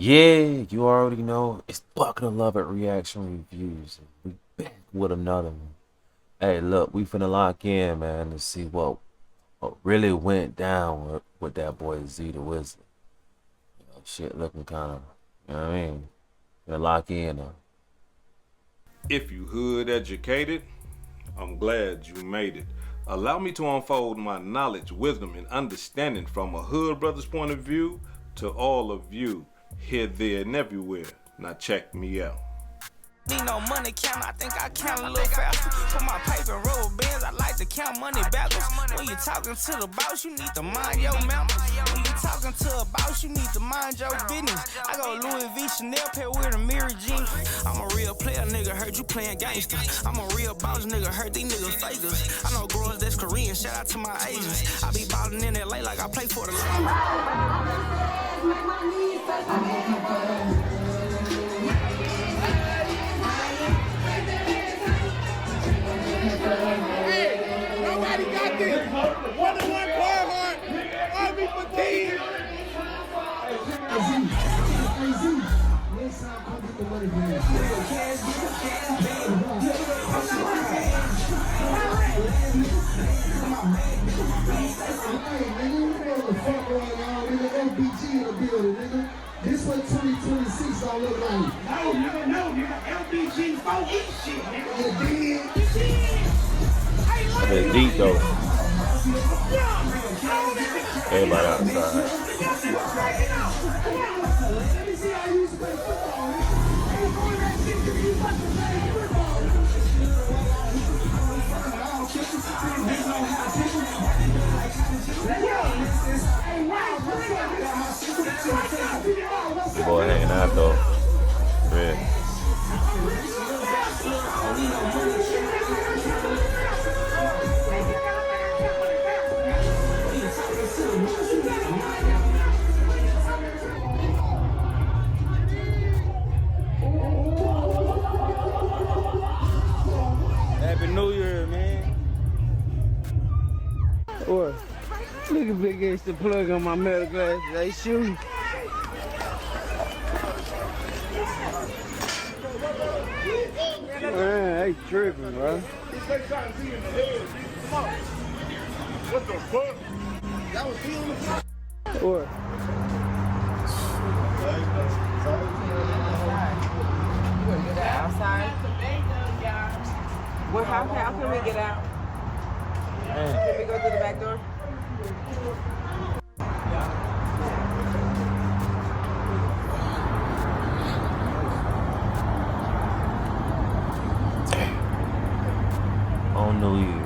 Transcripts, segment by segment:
Yeah, you already know it's Bucket of Love at Reaction Reviews. We back with another one. Hey, look, we finna lock in, man, to see what really went down with that boy ZeeTheWizard. Shit looking kind of, you know what I mean? Finna lock in. If you hood educated, I'm glad you made it. Allow me to unfold my knowledge, wisdom, and understanding from a hood brother's point of view to all of you, here, there, and everywhere. Now check me out. Need no money count, I think I count a little faster. Put my paper in rubber bands, I like to count money backwards. When you talking to the boss, you need to mind your mouth. When you talking to a boss, you need to mind your business. I go Louis V, Chanel pair with a mirror jeans. I'm a real player, nigga, heard you playing gangster. I'm a real boss, nigga, heard these niggas fakers. I know girls that's Korean, shout out to my Asians. I be ballin' in LA like I play for the Nobody got this. 1-1 Carhartt. Army fatigue. This what 2026 all look like. No, nigga. LBG 4E shit, nigga. It's deep though. Everybody outside. Let me see how you used to play football. The boy hanging out though. Yeah. Happy New Year, man. What? Look at big ass the plug on my metal glasses. They shoot. Man, they tripping, bro. What the fuck? That was he on the floor. What? You want to get that outside? Well, how can we get out? Can we go through the back door? On New Year.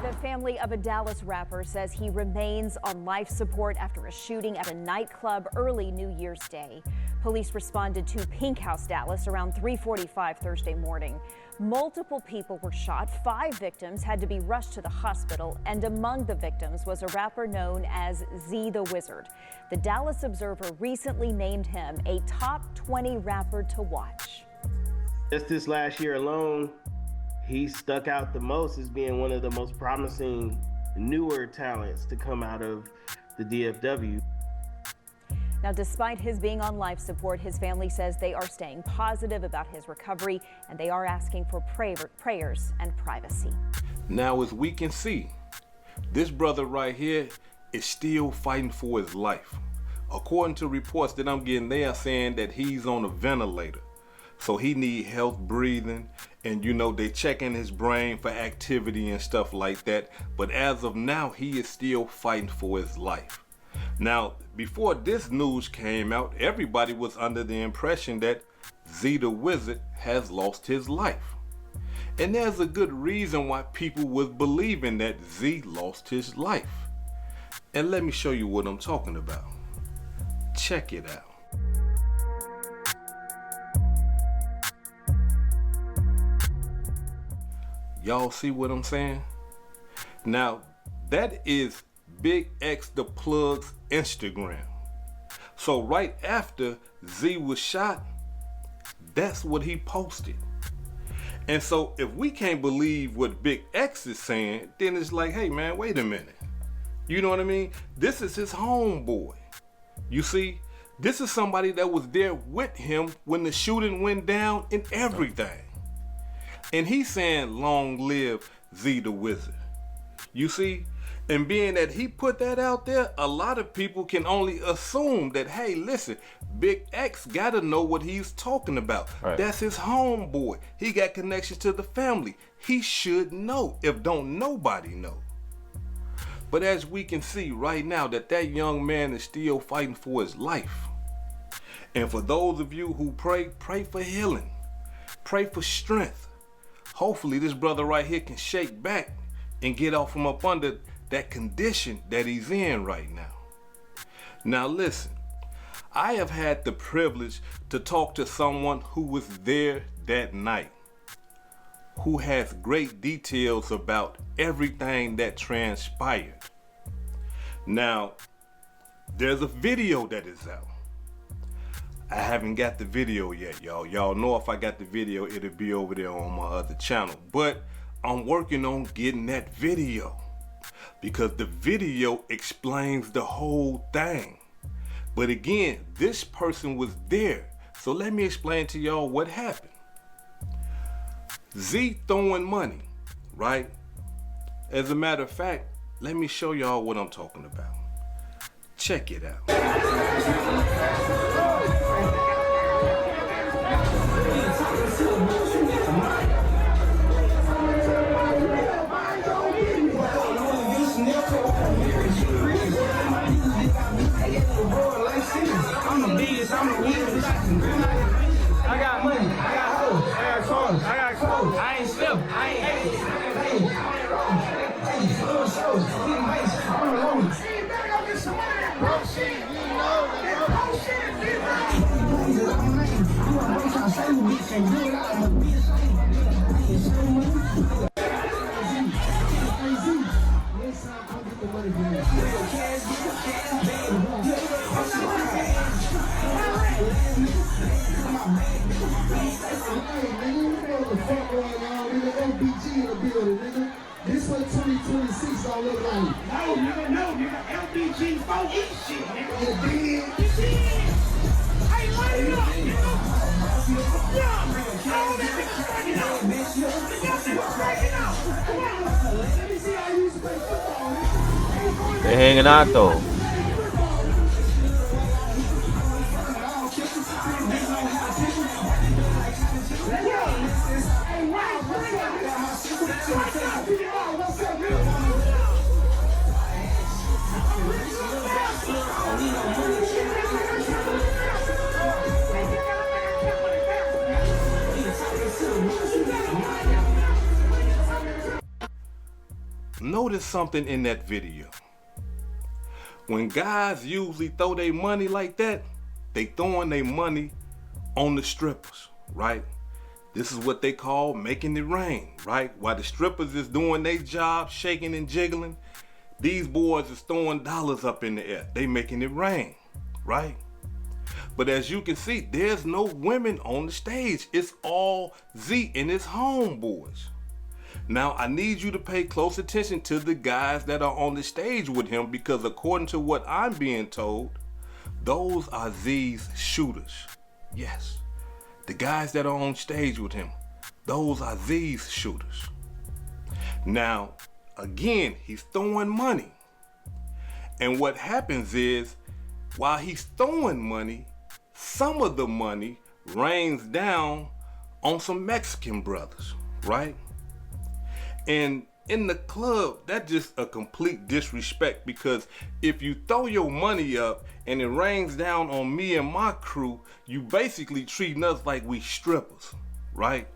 The family of a Dallas rapper says he remains on life support after a shooting at a nightclub early New Year's Day. Police responded to Pink House, Dallas around 3:45 Thursday morning. Multiple people were shot. 5 victims had to be rushed to the hospital, and among the victims was a rapper known as ZeeTheWizard. The Dallas Observer recently named him a top 20 rapper to watch. Just this last year alone, he stuck out the most as being one of the most promising newer talents to come out of the DFW. Now, despite his being on life support, his family says they are staying positive about his recovery, and they are asking for prayers and privacy. Now, as we can see, this brother right here is still fighting for his life. According to reports that I'm getting, they are saying that he's on a ventilator. So he need help breathing, and you know, they checking his brain for activity and stuff like that. But as of now, he is still fighting for his life. Now, before this news came out, everybody was under the impression that ZeeTheWizard has lost his life. And there's a good reason why people was believing that Z lost his life. And let me show you what I'm talking about. Check it out. Y'all see what I'm saying? Now, that is Big X the Plug's Instagram. So right after Z was shot, that's what he posted. And so if we can't believe what Big X is saying, then it's like, hey man, wait a minute. You know what I mean? This is his homeboy. You see, this is somebody that was there with him when the shooting went down and everything. And he's saying, long live ZeeTheWizard. You see? And being that he put that out there, a lot of people can only assume that, hey, listen, Big X gotta know what he's talking about. Right. That's his homeboy. He got connections to the family. He should know, if don't nobody know. But as we can see right now, that young man is still fighting for his life. And for those of you who pray for healing. Pray for strength. Hopefully this brother right here can shake back and get out from up under that condition that he's in right now. Now listen, I have had the privilege to talk to someone who was there that night, who has great details about everything that transpired. Now, there's a video that is out. I haven't got the video yet, y'all. Y'all know if I got the video, it'll be over there on my other channel. But I'm working on getting that video, because the video explains the whole thing. But again, this person was there. So let me explain to y'all what happened. Z throwing money, right? As a matter of fact, let me show y'all what I'm talking about. Check it out. I got money, I got hoes, I got cars, I got clothes. I ain't slipped, I ain't This what 2026 don't look like. No, nigga. LBG 4 eat shit, nigga. You dig? Hey, light it up, nigga. Yeah, all that nigga cracking out. Y'all nigga cracking out. Come on. Let me see how you used to play football. They hanging out though. Notice something in that video. When guys usually throw their money like that, they throwing their money on the strippers, right? This is what they call making it rain, right? While the strippers is doing their job, shaking and jiggling, these boys is throwing dollars up in the air. They making it rain, right? But as you can see, there's no women on the stage. It's all Z and his homeboys. Now, I need you to pay close attention to the guys that are on the stage with him, because according to what I'm being told, those are Z's shooters. Yes, the guys that are on stage with him, those are Z's shooters. Now, again, he's throwing money. And what happens is, while he's throwing money, some of the money rains down on some Mexican brothers, right? And in the club, that's just a complete disrespect, because if you throw your money up and it rains down on me and my crew, you basically treating us like we strippers, right?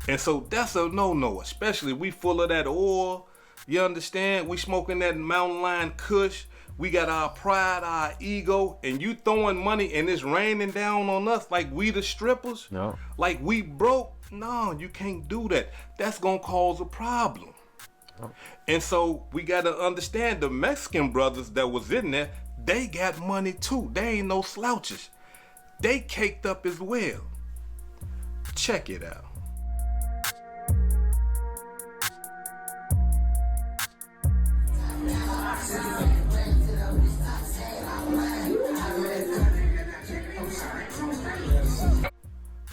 And so that's a no-no, especially we full of that oil, you understand? We smoking that Mountain Lion Kush, we got our pride, our ego, and you throwing money and it's raining down on us like we the strippers? No. Like we broke? No, you can't do that. That's gonna cause a problem. Oh. And so we gotta understand the Mexican brothers that was in there, they got money too. They ain't no slouches. They caked up as well. Check it out.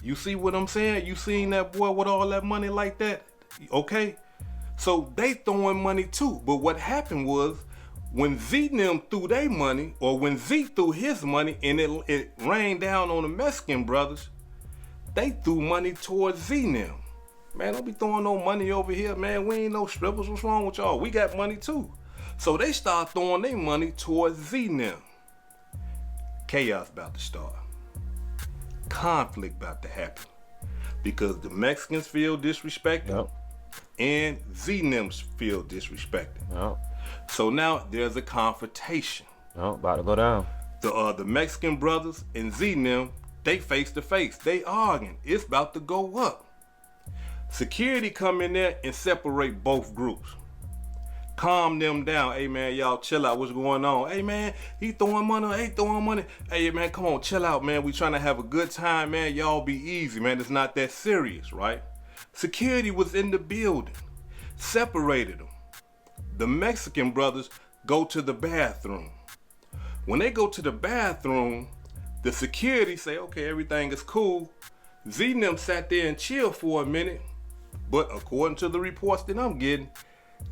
You see what I'm saying? You seen that boy with all that money like that? Okay? So they throwing money too. But what happened was, when Z and them threw their money, or when Z threw his money and it rained down on the Mexican brothers, they threw money towards Z and them. Man, don't be throwing no money over here, man. We ain't no strippers. What's wrong with y'all? We got money too. So they start throwing their money towards Z and them. Chaos about to start. Conflict about to happen. Because the Mexicans feel disrespected. Yep. And Z and them feel disrespected. Yep. So now there's a confrontation. Yep. About to go down. The Mexican brothers and Z and them, they face to face. They arguing. It's about to go up. Security come in there and separate both groups. Calm them down. Hey man, y'all chill out. What's going on? Hey man, he throwing money. He throwing money. Hey man, come on, chill out, man. We trying to have a good time, man. Y'all be easy, man. It's not that serious, right? Security was in the building. Separated them. The Mexican brothers go to the bathroom. When they go to the bathroom, the security say, okay, everything is cool. Z and them sat there and chilled for a minute. But according to the reports that I'm getting,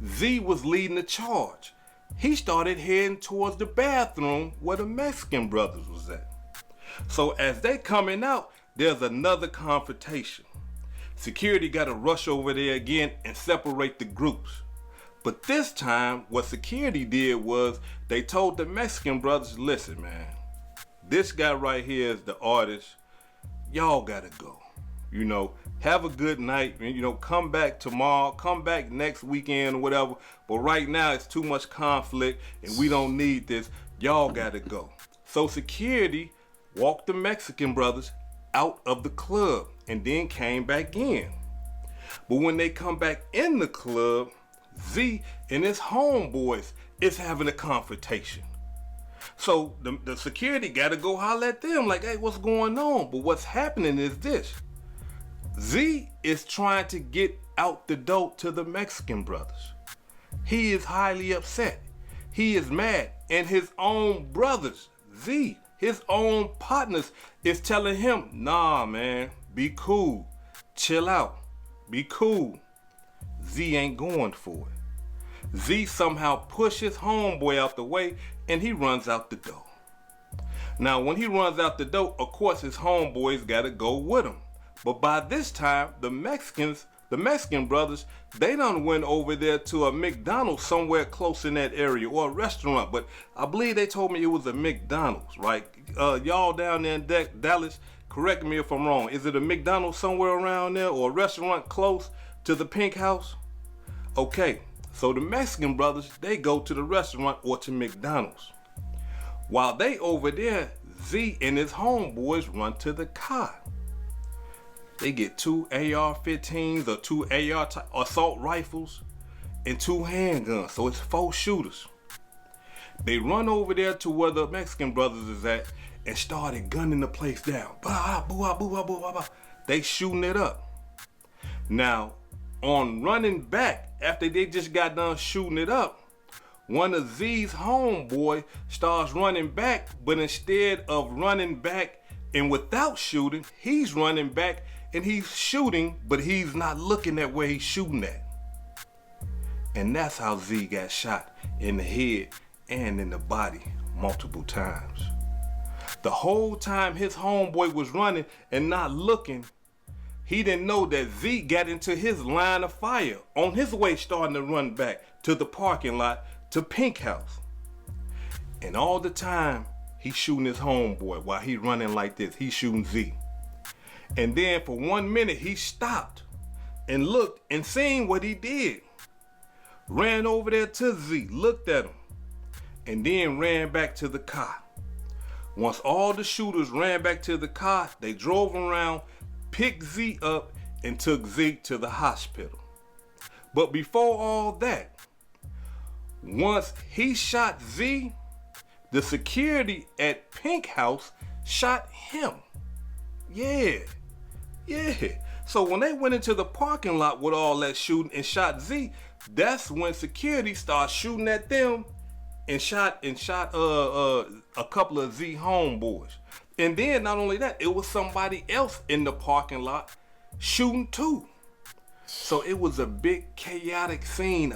Z was leading the charge. He started heading towards the bathroom where the Mexican brothers was at. So as they coming out, there's another confrontation. Security got to rush over there again and separate the groups. But this time, what security did was they told the Mexican brothers, listen, man, this guy right here is the artist. Y'all gotta go. You know, have a good night. You know, come back tomorrow, come back next weekend or whatever. But right now, it's too much conflict and we don't need this. Y'all gotta go. So security walked the Mexican brothers out of the club and then came back in. But when they come back in the club, Z and his homeboys is having a confrontation. So the security gotta go holler at them like, hey, what's going on? But what's happening is this. Z is trying to get out the door to the Mexican brothers. He is highly upset. He is mad. And his own brothers, Z, his own partners, is telling him, nah, man, be cool. Chill out. Be cool. Z ain't going for it. Z somehow pushes homeboy out the way and he runs out the door. Now, when he runs out the door, of course, his homeboys gotta go with him. But by this time, the Mexican brothers, they done went over there to a McDonald's somewhere close in that area, or a restaurant. But I believe they told me it was a McDonald's, right? Y'all down there in Dallas, correct me if I'm wrong. Is it a McDonald's somewhere around there, or a restaurant close to the Pink House? Okay, so the Mexican brothers, they go to the restaurant or to McDonald's. While they over there, Z and his homeboys run to the car. They get 2 AR-15s or 2 AR assault rifles and 2 handguns, so it's 4 shooters. They run over there to where the Mexican brothers is at and started gunning the place down. Bah, boo, boo, boo, boo, boo. They shooting it up. Now, on running back, after they just got done shooting it up, one of Z's homeboy starts running back, but instead of running back and without shooting, he's running back and he's shooting, but he's not looking at where he's shooting at. And that's how Z got shot in the head and in the body multiple times. The whole time his homeboy was running and not looking, he didn't know that Z got into his line of fire on his way starting to run back to the parking lot to Pink House. And all the time, he's shooting his homeboy while he running like this. He's shooting Z. And then for 1 minute, he stopped and looked and seen what he did. Ran over there to Z, looked at him, and then ran back to the car. Once all the shooters ran back to the car, they drove around, picked Z up, and took Z to the hospital. But before all that, once he shot Z, the security at Pink House shot him. Yeah. So when they went into the parking lot with all that shooting and shot Z, that's when security started shooting at them and shot a couple of Z homeboys. And then not only that, it was somebody else in the parking lot shooting too. So it was a big chaotic scene,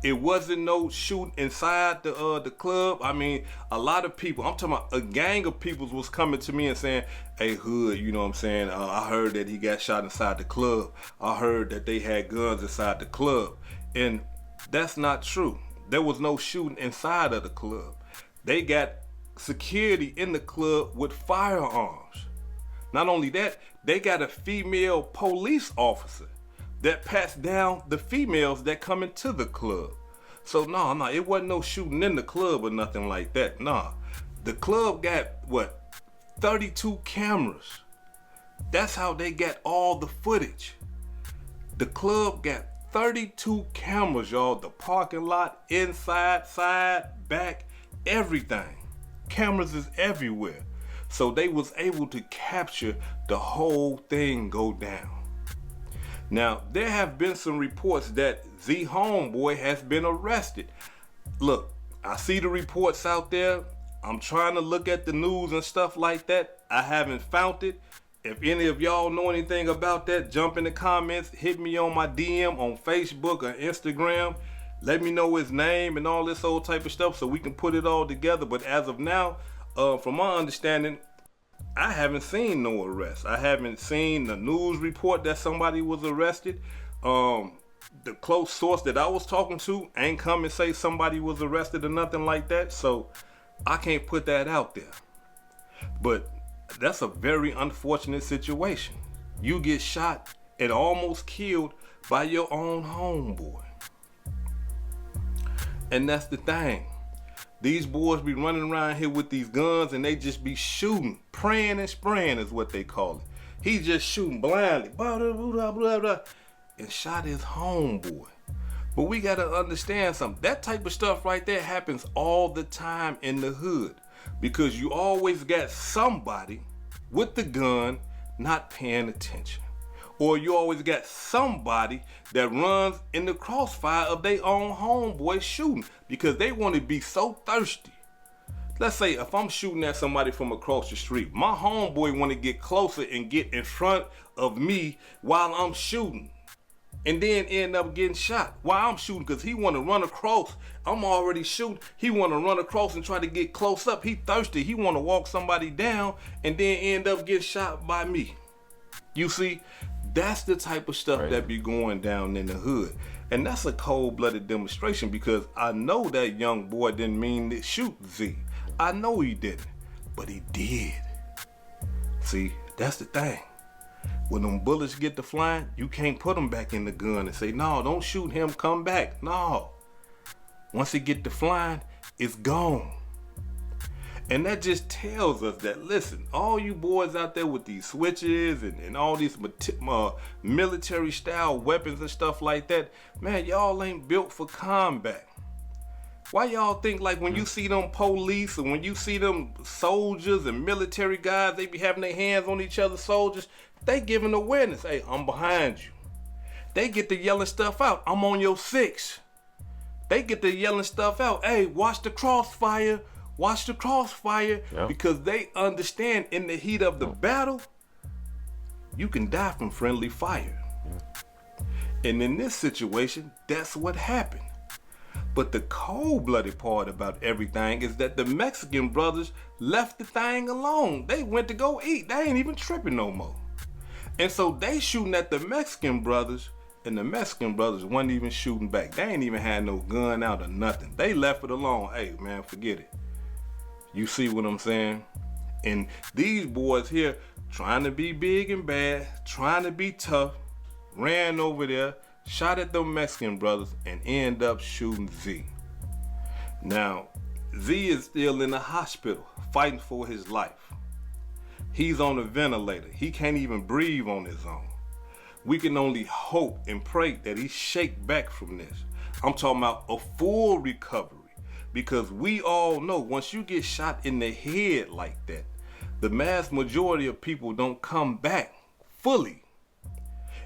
It wasn't no shooting inside the club. I mean, a lot of people, I'm talking about a gang of people was coming to me and saying, hey, Hood, you know what I'm saying? I heard that he got shot inside the club. I heard that they had guns inside the club. And that's not true. There was no shooting inside of the club. They got security in the club with firearms. Not only that, they got a female police officer that pats down the females that come into the club. So no, it wasn't no shooting in the club or nothing like that. The club got 32 cameras. That's how they got all the footage. The club got 32 cameras, y'all. The parking lot, inside, side, back, everything. Cameras is everywhere. So they was able to capture the whole thing go down. Now, there have been some reports that Z Homeboy has been arrested. Look, I see the reports out there. I'm trying to look at the news and stuff like that. I haven't found it. If any of y'all know anything about that, jump in the comments, hit me on my DM on Facebook or Instagram. Let me know his name and all this old type of stuff so we can put it all together. But as of now, from my understanding, I haven't seen no arrest. I haven't seen the news report that somebody was arrested. The close source that I was talking to ain't come and say somebody was arrested or nothing like that. So I can't put that out there. But that's a very unfortunate situation. You get shot and almost killed by your own homeboy. And that's the thing. These boys be running around here with these guns and they just be shooting. Praying and spraying is what they call it. He just shooting blindly. Blah, blah, blah, blah, blah, and shot his homeboy. But we got to understand something. That type of stuff right there happens all the time in the hood. Because you always got somebody with the gun not paying attention. Or you always got somebody that runs in the crossfire of their own homeboy shooting because they want to be so thirsty. Let's say if I'm shooting at somebody from across the street, my homeboy want to get closer and get in front of me while I'm shooting and then end up getting shot while I'm shooting because he want to run across. I'm already shooting. He want to run across and try to get close up. He thirsty. He want to walk somebody down and then end up getting shot by me. You see? That's the type of stuff that be going down in the hood. And that's a cold-blooded demonstration because I know that young boy didn't mean to shoot Z. I know he didn't, but he did. See, that's the thing. When them bullets get to flying, you can't put them back in the gun and say, no, don't shoot him, come back. No. Once it get to flying, it's gone. And that just tells us that, listen, all you boys out there with these switches and all these military style weapons and stuff like that, man, y'all ain't built for combat. Why y'all think like when you see them police and when you see them soldiers and military guys, they be having their hands on each other's soldiers, they giving awareness, hey, I'm behind you. They get to yelling stuff out, I'm on your 6. They get to yelling stuff out, hey, watch the crossfire. Watch the crossfire because they understand in the heat of the battle, you can die from friendly fire. And in this situation, that's what happened. But the cold-blooded part about everything is that the Mexican brothers left the thing alone. They went to go eat. They ain't even tripping no more. And so they shooting at the Mexican brothers, and the Mexican brothers wasn't even shooting back. They ain't even had no gun out or nothing. They left it alone. Hey, man, forget it. You see what I'm saying? And these boys here trying to be big and bad, trying to be tough, ran over there, shot at them Mexican brothers, and end up shooting Z. Now, Z is still in the hospital fighting for his life. He's on a ventilator. He can't even breathe on his own. We can only hope and pray that he shake back from this. I'm talking about a full recovery. Because we all know once you get shot in the head like that, the mass majority of people don't come back fully.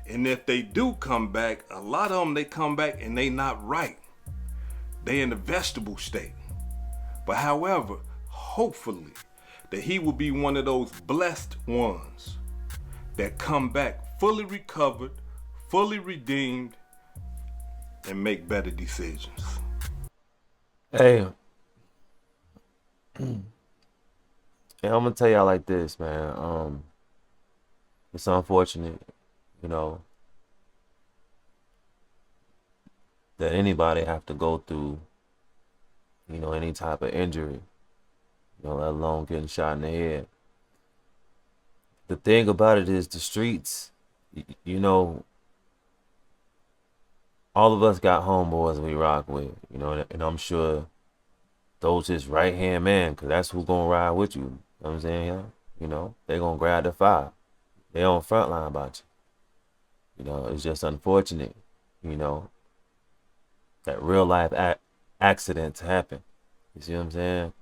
And if they do come back, a lot of them, they come back and they not right. They in the vegetable state. But however, hopefully, that he will be one of those blessed ones that come back fully recovered, fully redeemed, and make better decisions. Hey, and I'm gonna tell y'all like this, man. It's unfortunate, you know, that anybody have to go through, you know, any type of injury, you know, let alone getting shot in the head. The thing about it is the streets, you know, all of us got homeboys we rock with, you know, and I'm sure those his right hand man, cause that's who's gonna ride with you. You know what I'm saying? Yeah? You know, they gonna grab the fire. They on front line about you. You know, it's just unfortunate, you know, that real life accidents happen. You see what I'm saying?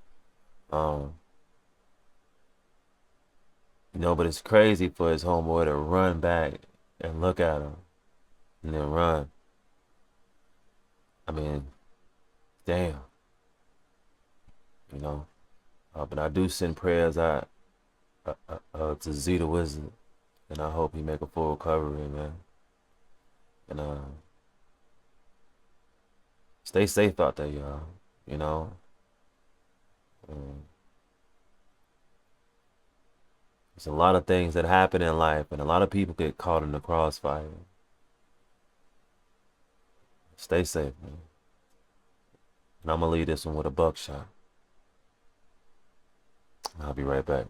You know, but it's crazy for his homeboy to run back and look at him and then run. I mean, damn. You know, but I do send prayers out to ZeeTheWizard, and I hope he make a full recovery, man. And stay safe out there, y'all. You know, there's a lot of things that happen in life, and a lot of people get caught in the crossfire. Stay safe, man. And I'm gonna leave this one with a buckshot. I'll be right back.